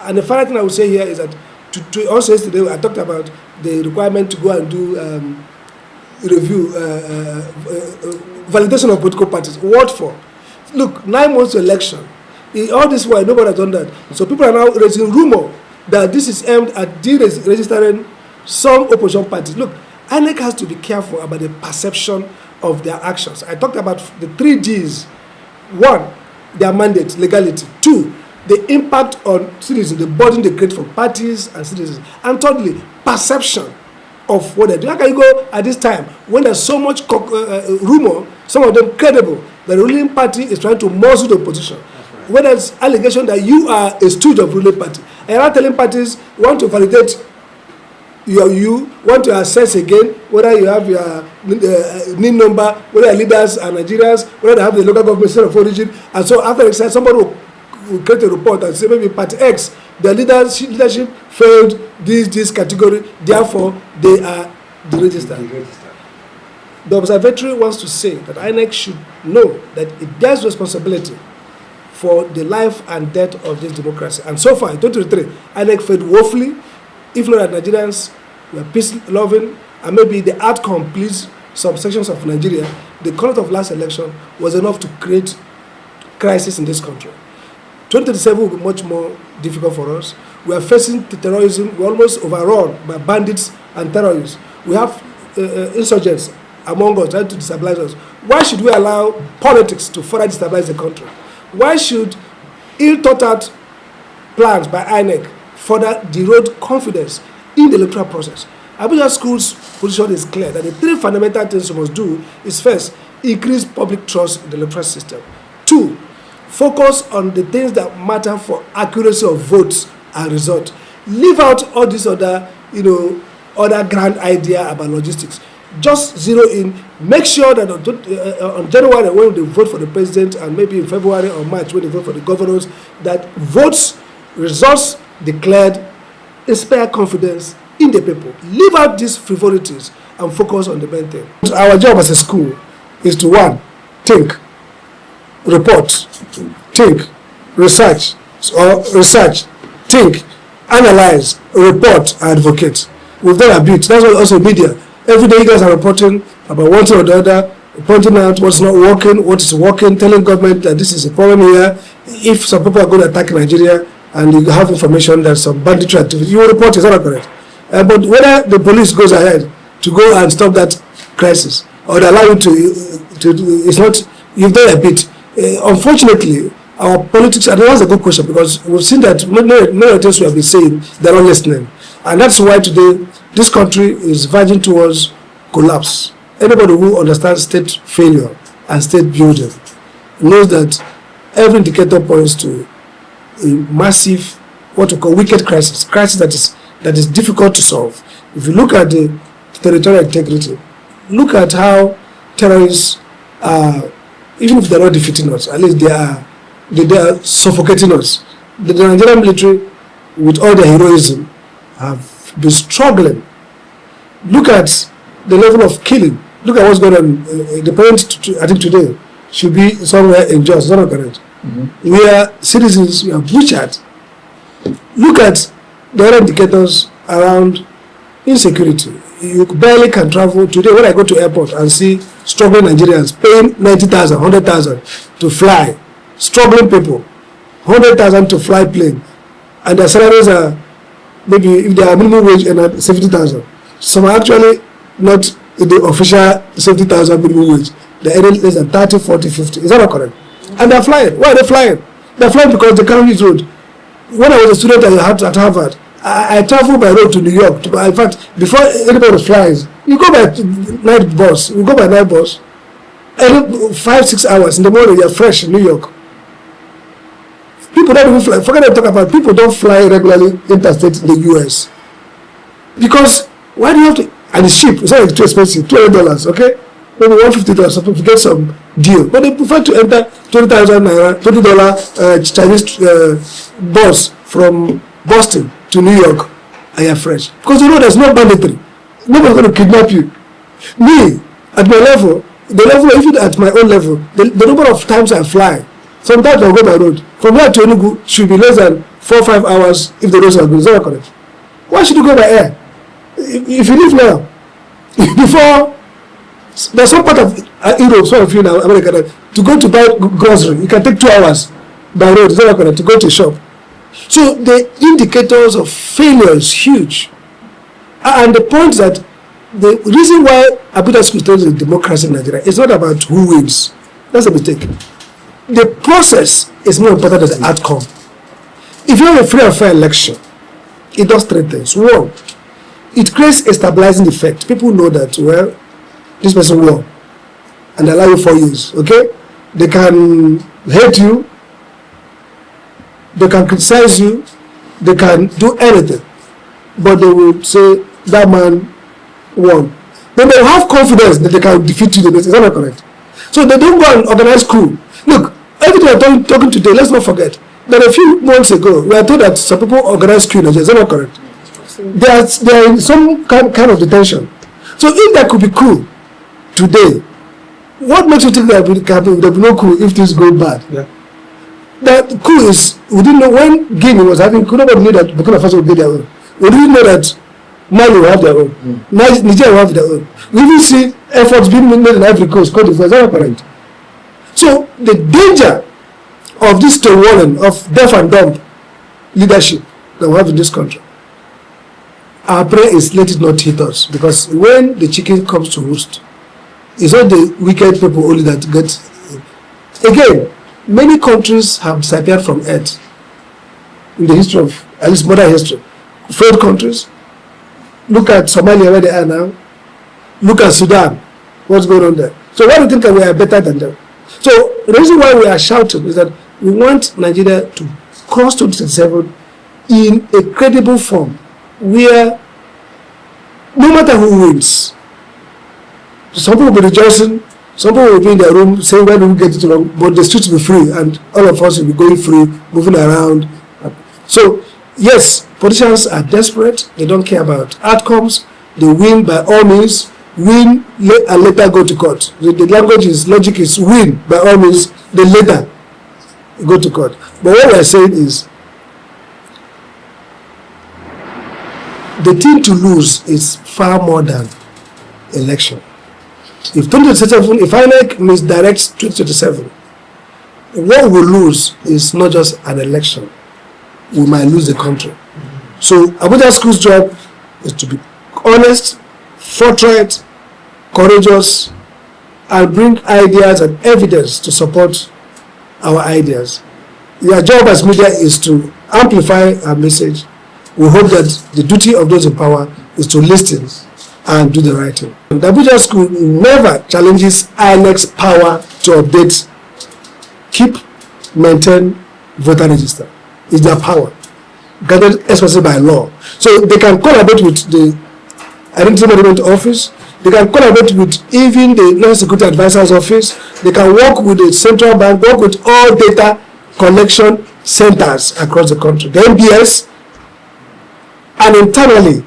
And the final thing I would say here is that also yesterday I talked about the requirement to go and do review, validation of political parties. What for? Look, 9 months to election. In all this while, nobody has done that. So people are now raising rumor that this is aimed at deregistering some opposition parties. Look, INEC has to be careful about the perception of their actions. I talked about the 3 Gs. 1, their mandate, legality. 2, the impact on citizens, the burden they create for parties and citizens. And thirdly, perception of what they do. How can you go at this time when there's so much rumor, some of them credible, that the ruling party is trying to muzzle the opposition? Right. When there's allegation that you are a stooge of ruling party, and you're not telling parties you want to validate you want to assess again whether you have your NIN number, whether your leaders are Nigerians, whether they have the local government state of origin, and so after exercise, somebody will create a report and say maybe Party X, the leadership failed this category, therefore they are deregistered. The observatory wants to say that INEC should know that it bears responsibility for the life and death of this democracy. And so far, in 2023, INEC failed woefully. If not that Nigerians were peace-loving, and maybe the outcome pleased some sections of Nigeria, the conduct of last election was enough to create crisis in this country. 2037 will be much more difficult for us. We are facing terrorism. We're almost overrun by bandits and terrorists. We have insurgents among us trying to destabilize us. Why should we allow politics to further destabilize the country? Why should ill-thought-out plans by INEC further erode confidence in the electoral process? Abuja School's position is clear that the 3 fundamental things we must do is, first, increase public trust in the electoral system. 2, focus on the things that matter for accuracy of votes and results. Leave out all this other, other grand idea about logistics. Just zero in. Make sure that on January when they vote for the president, and maybe in February or March when they vote for the governors, that votes, results declared inspire confidence in the people. Leave out these frivolities and focus on the main thing. Our job as a school is to, 1, think, report, think, research, think, analyze, report, and advocate. We've done a bit. That's why also media. Every day you guys are reporting about one thing or the other, pointing out what's not working, what is working, telling government that this is a problem here. If some people are going to attack Nigeria and you have information that some banditry activity, you will report it. Is that not correct? But whether the police goes ahead to go and stop that crisis or they allow you to it's not, you've done a bit. Unfortunately, our politics, and that's a good question because we've seen that many of the things we have been saying, they're not listening. And that's why today this country is verging towards collapse. Anybody who understands state failure and state building knows that every indicator points to a massive, what we call wicked crisis that is difficult to solve. If you look at the territorial integrity, look at how terrorists are, even if they're not defeating us, at least they are suffocating us. The Nigerian military, with all their heroism, have been struggling. Look at the level of killing. Look at what's going on. The parents, I think today, should be somewhere in Jos. Is that not correct? Where citizens are butchered. Look at the other indicators around insecurity. You barely can travel. Today, when I go to airport and see struggling Nigerians paying 90,000, 100,000 to fly, struggling people, 100,000 to fly plane, and their salaries are maybe, if they are minimum wage, and 70,000. Some are actually not in the official 70,000 minimum wage. They're earning less than 30, 40, 50. Is that not correct? And they're flying. Why are they flying? They're flying because they can't use road. When I was a student at Harvard, I traveled by road to New York. In fact, before anybody flies, you go by night bus. You go by night bus. Every 5-6 hours in the morning, you're fresh in New York. People don't even fly. Forget to talk about people don't fly regularly interstate in the US. Because why do you have to? And it's cheap. It's not too expensive. $200, okay? Maybe $150 so people get some deal. But they prefer to enter 20,000 naira, $20 Chinese bus from Boston to New York, and you're fresh. Because you know there's no banditry. Nobody's going to kidnap you. Me, at my level, even at my own level, the number of times I fly Sometimes they'll go by road. From here to Enugu should be less than 4 or 5 hours if the roads are good. Is that correct? Why should you go by air? If you leave now, before, there's some part of Europe, some of you now, America, to go to buy grocery, you can take 2 hours by road. Is that correct? To go to a shop. So the indicators of failure is huge. And the point that the reason why Abuja School studies in democracy in Nigeria is not about who wins. That's a mistake. The process is more important than the outcome. If you have a free and fair election, it does 3 things. 1, it creates a stabilizing effect. People know that, well, this person won and allow you 4 years. Okay? They can hate you, they can criticize you, they can do anything, but they will say that man won. Then they will have confidence that they can defeat you. Is that not correct? So they don't go and organize coup. Look, everything we're talking today, let's not forget that a few months ago we are told that some people organize coup in Nigeria. Is that not correct? They are in some kind of detention. So if there could be coup today, what makes you think that there will be no coup if things go bad? Yeah. That coup is, we didn't know when Guinea was having coup, nobody knew that Burkina Faso would be their own. We didn't know that Mali will have their own. Nigeria will have their own. We even see efforts being made in Ivory Coast, Cote d'Ivoire. Is that correct? So the danger of this stonewalling of deaf and dumb leadership that we have in this country, our prayer is let it not hit us, because when the chicken comes to roost, it's not the wicked people only that get. Again, many countries have disappeared from earth in the history of, at least modern history. Failed countries. Look at Somalia, where they are now. Look at Sudan, what's going on there. So why do you think that we are better than them? So the reason why we are shouting is that we want Nigeria to cross 2027 in a credible form, where no matter who wins, some people will be rejoicing, some people will be in their room saying, when do we get it wrong? But the streets will be free and all of us will be going free, moving around. So yes, politicians are desperate, they don't care about outcomes, they win by all means, win and later go to court. The language is, logic is win by all means, then later go to court. But what we are saying is, the thing to lose is far more than election. If 2027, if INEC misdirects 2027, what we lose is not just an election. We might lose the country. So Abuja School's job is to be honest, forthright, courageous, and bring ideas and evidence to support our ideas. Your job as media is to amplify our message. We hope that the duty of those in power is to listen and do the right thing. The Abuja School never challenges INEC's power to update, keep, maintain voter register. It's their power, gathered especially by law. So they can collaborate with the Identity Management Office, they can collaborate with even the National Security Advisor's Office, they can work with the Central Bank, work with all data collection centers across the country, the MBS, and internally.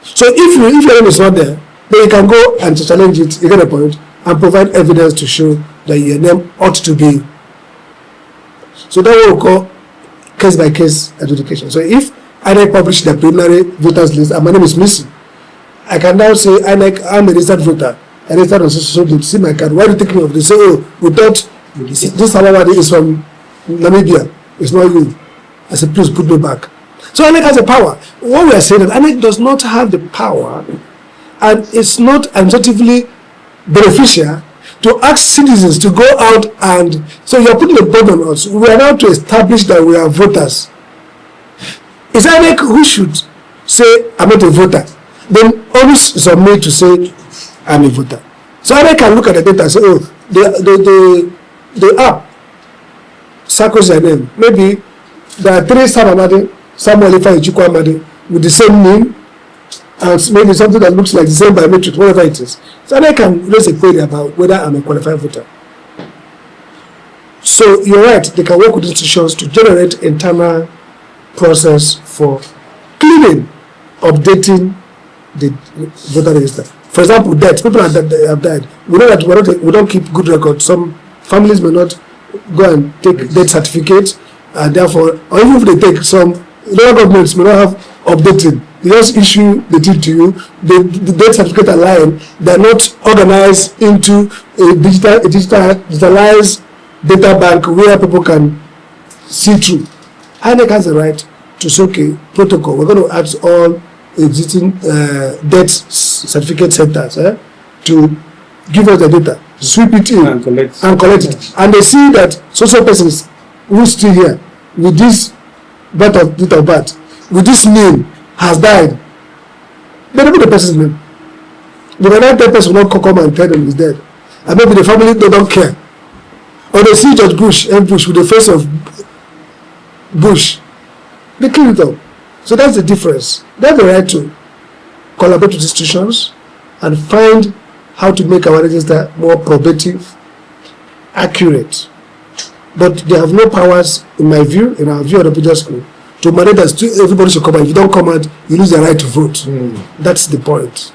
So if your name is not there, then you can go and challenge it, you get a point, and provide evidence to show that your name ought to be. So that's what we call case-by-case adjudication. So if INEC published the preliminary voters list and my name is missing, I can now say, INEC, I'm a registered voter. I registered on social, see my card. Why do you take me off? They say, oh, we thought this Amadi is from Namibia. It's not you. I said, please put me back. So INEC has the power. What we are saying is INEC does not have the power, and it's not administratively beneficial to ask citizens to go out and, so you're putting a burden on us. We are now to establish that we are voters. It's INEC who should say, I'm not a voter. Then always it's on me to say, I'm a voter. So INEC can look at the data and say, oh, the app circles their name. Maybe there are 3 Sam Amadi, Samuel Ifa Ichukwu Amadi with the same name, and maybe something that looks like the same biometrics, whatever it is. So I can raise a query about whether I'm a qualified voter. So you're right, they can work with institutions to generate internal process for cleaning, updating the voter register. For example, death. People have died. We know that we don't keep good records. Some families may not go and take death certificate, and therefore, or even if they take some, local governments may not have updated. They just issue the deed to you. The death certificate are lying. They are not organized into a digitalized data bank where people can see through. INEC has the right to say, okay, protocol, we're going to ask all existing death certificate centers to give us the data, sweep it in and collect it. And they see that social persons who still here with this date of birth, with this name, has died. They don't know the person's name. Because that person will not come and tell them he's dead. And maybe the family, they don't care. Or they see George Bush, Bush with the face of Bush. They clean it up. So that's the difference. They have the right to collaborate with institutions and find how to make our register more probative, accurate. But they have no powers, in my view, in our view of the Abuja School, to mandate that everybody should come out. If you don't come out, you lose the right to vote. That's the point.